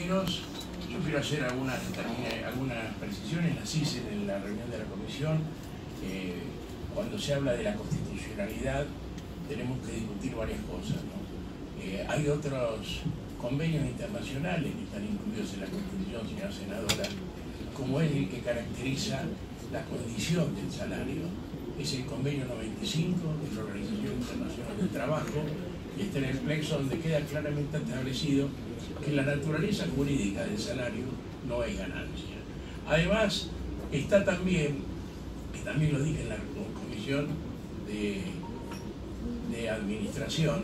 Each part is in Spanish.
compañeros, yo quiero hacer algunas precisiones, las hice en la reunión de la comisión. Cuando se habla de la constitucionalidad tenemos que discutir varias cosas, ¿no? Hay otros convenios internacionales que están incluidos en la Constitución, señora senadora, como es el que caracteriza la condición del salario. Es el convenio 95 de la Organización Internacional del Trabajo, y está en el plexo donde queda claramente establecido que la naturaleza jurídica del salario no es ganancia. Además, está también, que también lo dije en la Comisión de Administración,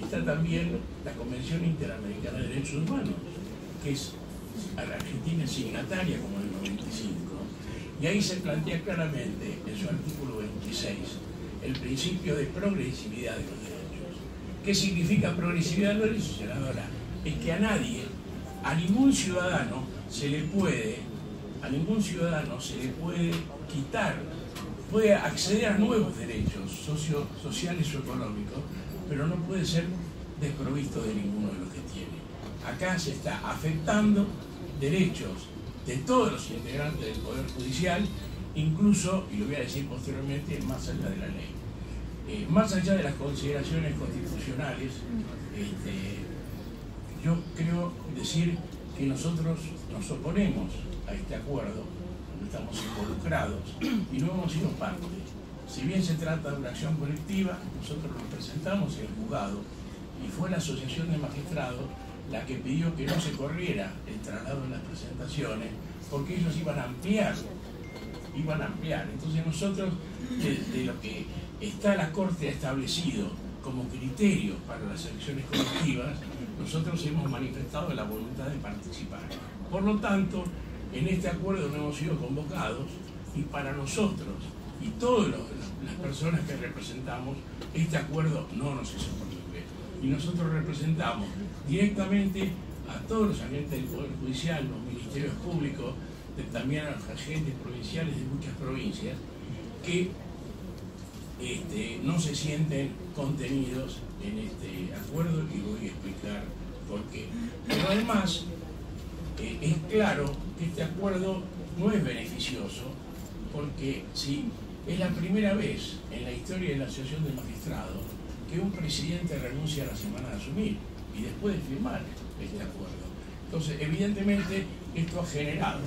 está también la Convención Interamericana de Derechos Humanos, que es a la Argentina signataria como el 95, y ahí se plantea claramente en su artículo 26 el principio de progresividad de los derechos. ¿Qué significa progresividad de los derechos, senadora? Es que a nadie, a ningún ciudadano se le puede quitar, puede acceder a nuevos derechos sociales o económicos, pero no puede ser desprovisto de ninguno de los que tiene. Acá se está afectando derechos de todos los integrantes del Poder Judicial, incluso, y lo voy a decir posteriormente, más allá de la ley. Más allá de las consideraciones constitucionales, yo creo decir que nosotros nos oponemos a este acuerdo, no estamos involucrados y no hemos sido parte. Si bien se trata de una acción colectiva, nosotros nos presentamos en el juzgado y fue la Asociación de Magistrados la que pidió que no se corriera el traslado de las presentaciones porque ellos iban a ampliar. Entonces nosotros, de lo que está la Corte establecido como criterio para las elecciones colectivas, nosotros hemos manifestado la voluntad de participar. Por lo tanto, en este acuerdo no hemos sido convocados y para nosotros y todas las personas que representamos, este acuerdo no nos es posible. Y nosotros representamos directamente a todos los agentes del Poder Judicial, los ministerios públicos, también a los agentes provinciales de muchas provincias, que no se sienten contenidos en este acuerdo y voy a explicar por qué. Pero además, es claro que este acuerdo no es beneficioso porque si es la primera vez en la historia de la Asociación de Magistrados que un presidente renuncia a la semana de asumir y después de firmar este acuerdo. Entonces, evidentemente, esto ha generado,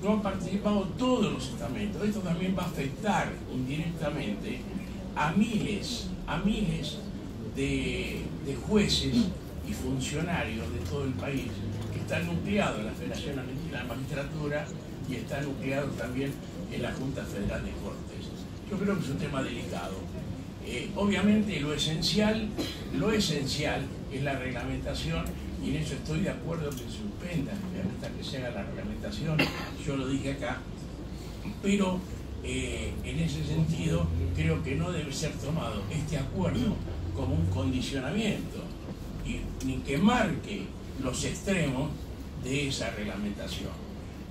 no han participado todos los estamentos, esto también va a afectar indirectamente a miles de jueces y funcionarios de todo el país que están nucleados en la Federación Argentina de Magistratura y están nucleados también en la Junta Federal de Cortes. Yo creo que es un tema delicado. Obviamente lo esencial es la reglamentación y en eso estoy de acuerdo que se suspenda hasta que se haga la reglamentación, yo lo dije acá, pero en ese sentido creo que no debe ser tomado este acuerdo como un condicionamiento ni que marque los extremos de esa reglamentación.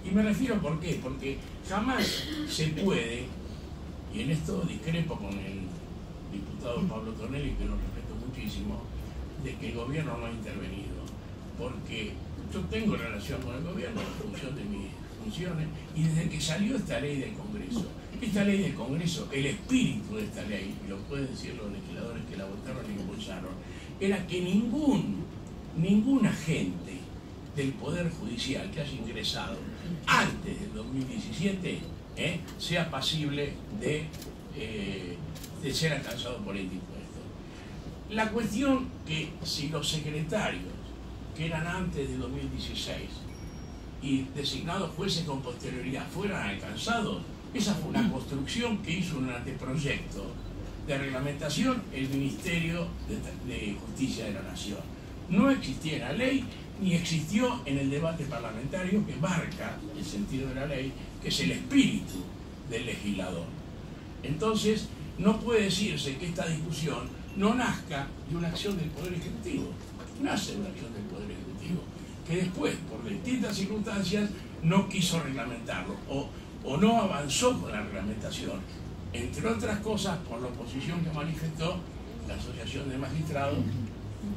Y me refiero ¿por qué? Porque jamás se puede, y en esto discrepo con el diputado Pablo Tonelli, que lo respeto muchísimo, de que el gobierno no ha intervenido, porque yo tengo relación con el gobierno en función de mis funciones, y desde que salió esta ley del Congreso, el espíritu de esta ley, y lo pueden decir los legisladores que la votaron y impulsaron, era que ningún agente del Poder Judicial que haya ingresado antes del 2017 sea pasible de ser alcanzado por este impuesto. La cuestión que si los secretarios que eran antes de 2016 y designados jueces con posterioridad fueran alcanzados, esa fue una construcción que hizo un anteproyecto de reglamentación el Ministerio de Justicia de la Nación. No existía en la ley ni existió en el debate parlamentario que marca el sentido de la ley, que es el espíritu del legislador. Entonces, no puede decirse que esta discusión no nazca de una acción del Poder Ejecutivo. Nace de una acción del Poder Ejecutivo, que después, por distintas circunstancias, no quiso reglamentarlo o no avanzó con la reglamentación, entre otras cosas por la oposición que manifestó la Asociación de Magistrados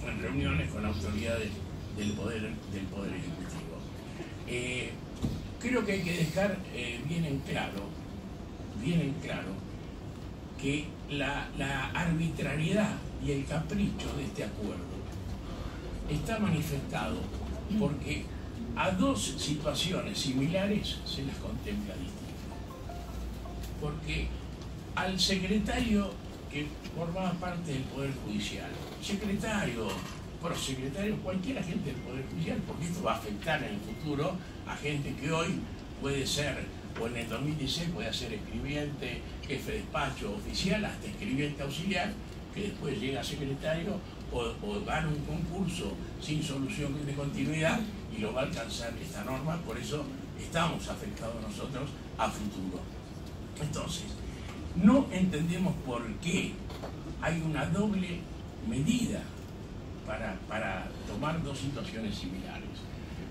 en reuniones con autoridades del Poder Ejecutivo. Creo que hay que dejar bien en claro que la arbitrariedad y el capricho de este acuerdo está manifestado porque a dos situaciones similares se las contempla distintas. Porque al secretario que formaba parte del Poder Judicial, secretario, prosecretario, cualquier agente del Poder Judicial, porque esto va a afectar en el futuro a gente que hoy puede ser, o en el 2016 puede ser escribiente, jefe de despacho, oficial, hasta escribiente auxiliar, que después llega a secretario o gana un concurso sin solución de continuidad y lo va a alcanzar esta norma. Por eso estamos afectados nosotros a futuro. Entonces, no entendemos por qué hay una doble medida para tomar dos situaciones similares.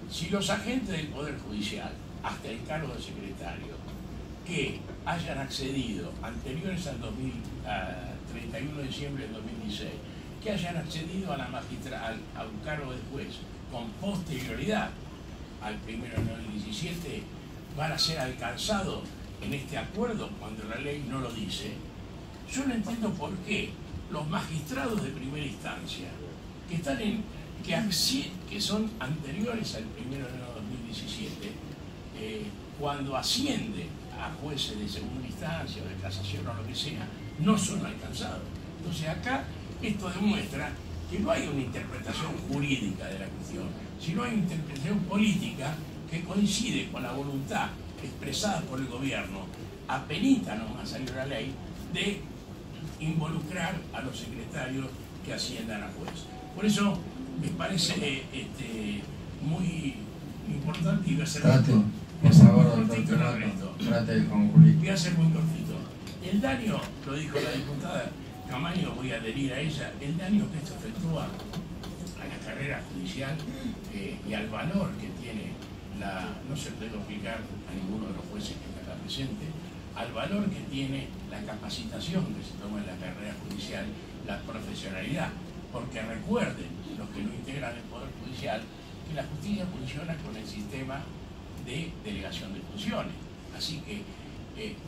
Si los agentes del Poder Judicial, hasta el cargo de secretario, que hayan accedido anteriores al 31 de diciembre del 2016, que hayan accedido a a un cargo de juez con posterioridad al 1 de enero del 2017, van a ser alcanzados en este acuerdo cuando la ley no lo dice. Yo no entiendo por qué los magistrados de primera instancia que están que son anteriores al 1 de enero de 2017, cuando ascienden a jueces de segunda instancia o de casación o lo que sea, no son alcanzados. Entonces acá esto demuestra que no hay una interpretación jurídica de la cuestión, sino hay una interpretación política que coincide con la voluntad expresada por el gobierno, apenita nomás salió la ley, de involucrar a los secretarios que asciendan a juez. Por eso me parece muy importante y voy a ser voy a ser muy cortito. El daño, lo dijo la diputada Camaño, voy a adherir a ella, el daño que esto efectúa a la carrera judicial y al valor que tiene no se puede explicar a ninguno de los jueces que está acá presente, al valor que tiene la capacitación que se toma en la carrera judicial, la profesionalidad, porque recuerden los que no integran el Poder Judicial que la justicia funciona con el sistema de delegación de funciones, así que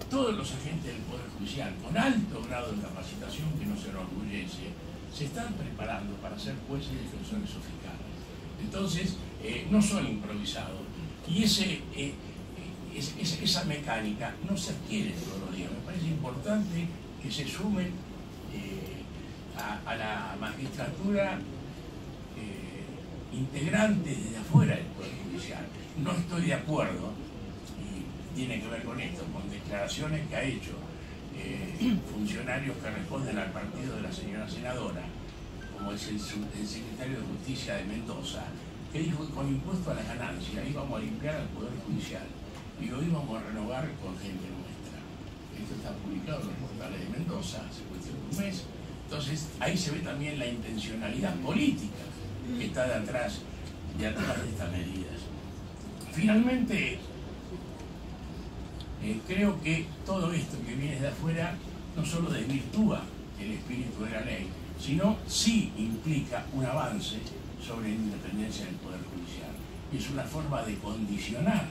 todos los agentes del Poder Judicial con alto grado de capacitación, que no se enorgullece, se están preparando para ser jueces, defensores o fiscales. Entonces no son improvisados y esa mecánica no se adquiere todos los días. Me parece importante que se sumen a la magistratura integrantes desde afuera del Poder Judicial. No estoy de acuerdo, y tiene que ver con esto, con declaraciones que ha hecho funcionarios que responden al partido de la señora senadora, como es el secretario de Justicia de Mendoza, que dijo que con impuesto a la ganancia íbamos a limpiar al Poder Judicial y lo íbamos a renovar con gente nuestra. Esto está publicado en los portales de Mendoza hace cuestión de un mes. Entonces ahí se ve también la intencionalidad política que está detrás de estas medidas. Finalmente, creo que todo esto que viene de afuera no solo desvirtúa el espíritu de la ley, sino sí implica un avance sobre la independencia del Poder Judicial. Y es una forma de condicionar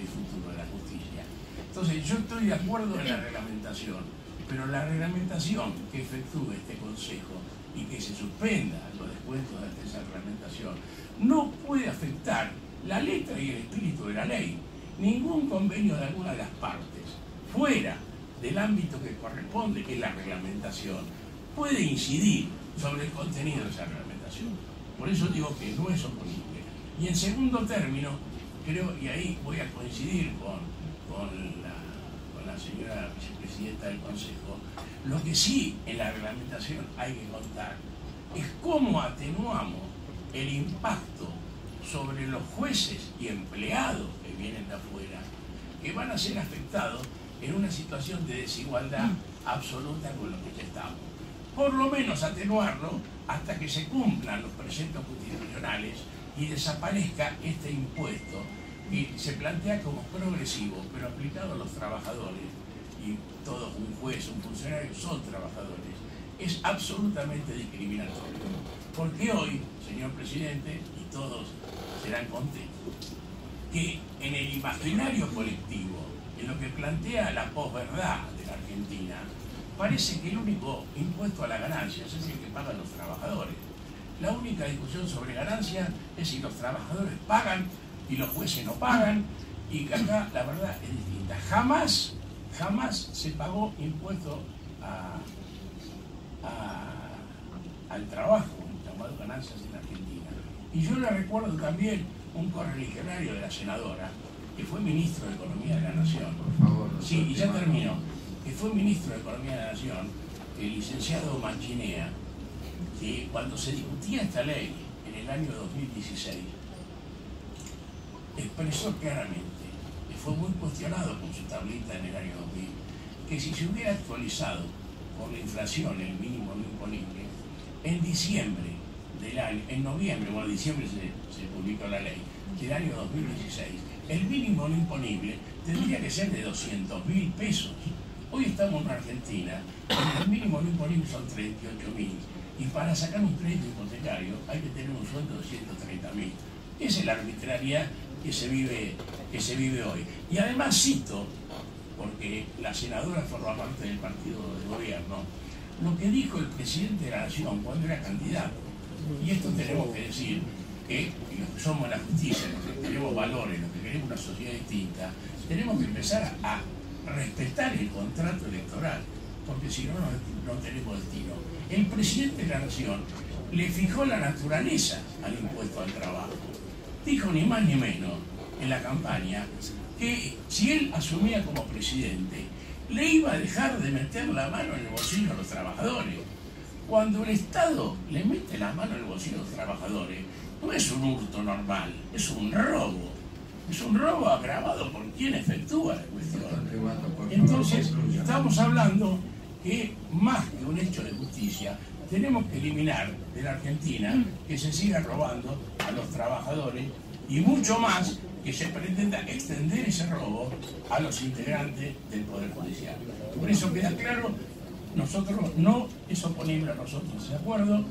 el futuro de la justicia. Entonces, yo estoy de acuerdo en la reglamentación, pero la reglamentación que efectúe este Consejo y que se suspenda los descuentos de esa reglamentación no puede afectar la letra y el espíritu de la ley. Ningún convenio de alguna de las partes, fuera del ámbito que corresponde, que es la reglamentación, puede incidir sobre el contenido de esa reglamentación. Por eso digo que no es oponible. Y en segundo término, creo, y ahí voy a coincidir con la señora vicepresidenta del Consejo, lo que sí en la reglamentación hay que contar es cómo atenuamos el impacto sobre los jueces y empleados que vienen de afuera, que van a ser afectados en una situación de desigualdad absoluta con lo que ya estamos. Por lo menos atenuarlo hasta que se cumplan los preceptos constitucionales y desaparezca este impuesto que se plantea como progresivo, pero aplicado a los trabajadores, y todo un juez, un funcionario son trabajadores, es absolutamente discriminatorio. Porque hoy, señor presidente, y todos serán contentos, que en el imaginario colectivo, en lo que plantea la posverdad de la Argentina, parece que el único impuesto a la ganancia es el que pagan los trabajadores. La única discusión sobre ganancia es si los trabajadores pagan y los jueces no pagan, y que acá la verdad es distinta. Jamás se pagó impuesto al trabajo, llamado ganancias en Argentina. Y yo le recuerdo también un correligionario de la senadora, que fue ministro de Economía de la Nación. Por favor. Sí, y ya terminó. Que fue ministro de Economía de la Nación, el licenciado Mancinea, que cuando se discutía esta ley en el año 2016, expresó claramente, que fue muy cuestionado por su tablita en el año 2000, que si se hubiera actualizado por la inflación el mínimo no imponible, en diciembre del año, en noviembre, bueno, en diciembre se publicó la ley, del año 2016, el mínimo no imponible tendría que ser de 200.000 pesos. Hoy estamos en Argentina, donde el mínimo no imponible son 38.000, y para sacar un crédito hipotecario hay que tener un sueldo de 130.000. Esa es la arbitrariedad que se vive hoy. Y además cito, porque la senadora forma parte del partido de gobierno, lo que dijo el presidente de la Nación cuando era candidato. Y esto tenemos que decir que los que somos la justicia, los que tenemos valores, los que queremos una sociedad distinta, tenemos que empezar a respetar el contrato electoral, porque si no, no tenemos destino. El presidente de la Nación le fijó la naturaleza al impuesto al trabajo. Dijo ni más ni menos en la campaña que si él asumía como presidente, le iba a dejar de meter la mano en el bolsillo a los trabajadores. Cuando el Estado le mete la mano en el bolsillo a los trabajadores, no es un hurto normal, es un robo. Es un robo agravado por quien efectúa la cuestión. Entonces, estamos hablando que más que un hecho de justicia, tenemos que eliminar de la Argentina que se siga robando a los trabajadores, y mucho más que se pretenda extender ese robo a los integrantes del Poder Judicial. Por eso queda claro, nosotros no es oponible a nosotros ese acuerdo,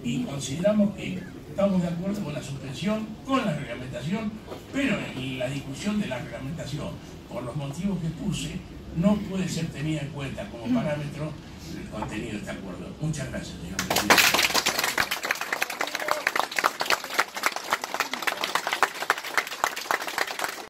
y consideramos que estamos de acuerdo con la suspensión, con la reglamentación, pero en la discusión de la reglamentación, por los motivos que puse, no puede ser tenida en cuenta como parámetro el contenido de este acuerdo. Muchas gracias, señor presidente.